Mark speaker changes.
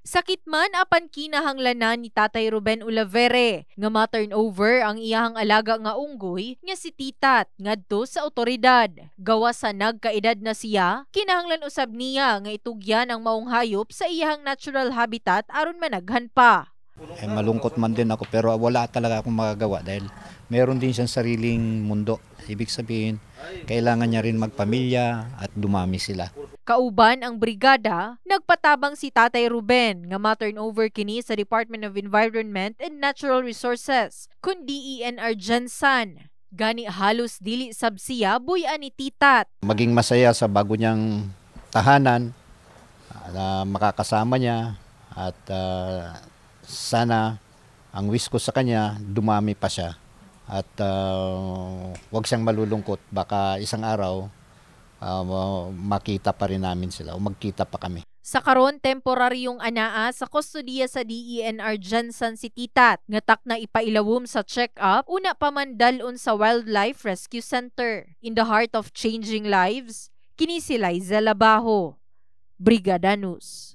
Speaker 1: Sakit man apan kinahanglanan ni Tatay Ruben Ulavere nga ma-turnover ang iyahang alaga nga unggoy nga si Titat ngadto sa otoridad. Gawas sa nagkaedad na siya, kinahanglan usab niya nga itugyan ang maong hayop sa iyahang natural habitat aron managhan pa.
Speaker 2: Malungkot man din ako pero wala talaga akong magagawa dahil meron din siyang sariling mundo. Ibig sabihin, kailangan niya rin magpamilya at dumami sila.
Speaker 1: Kauban ang brigada, nagpatabang si Tatay Ruben nga ma-turnover kini sa Department of Environment and Natural Resources kun DENR Gensan. Gani halos dili sab siya buy-an ni Titat.
Speaker 2: Maging masaya sa bago niyang tahanan, na makakasama niya at sana ang wish ko sa kanya dumami pa siya at wag siyang malulungkot, baka isang araw makita pa rin namin sila o magkita pa kami.
Speaker 1: Sa karon temporaryong anaa sa kustodiya sa DENR Gensan si Titat nga tak na ipailawom sa check-up una pa man dalon sa Wildlife Rescue Center. In the heart of changing lives, kini si Liza Labajo, Brigada News.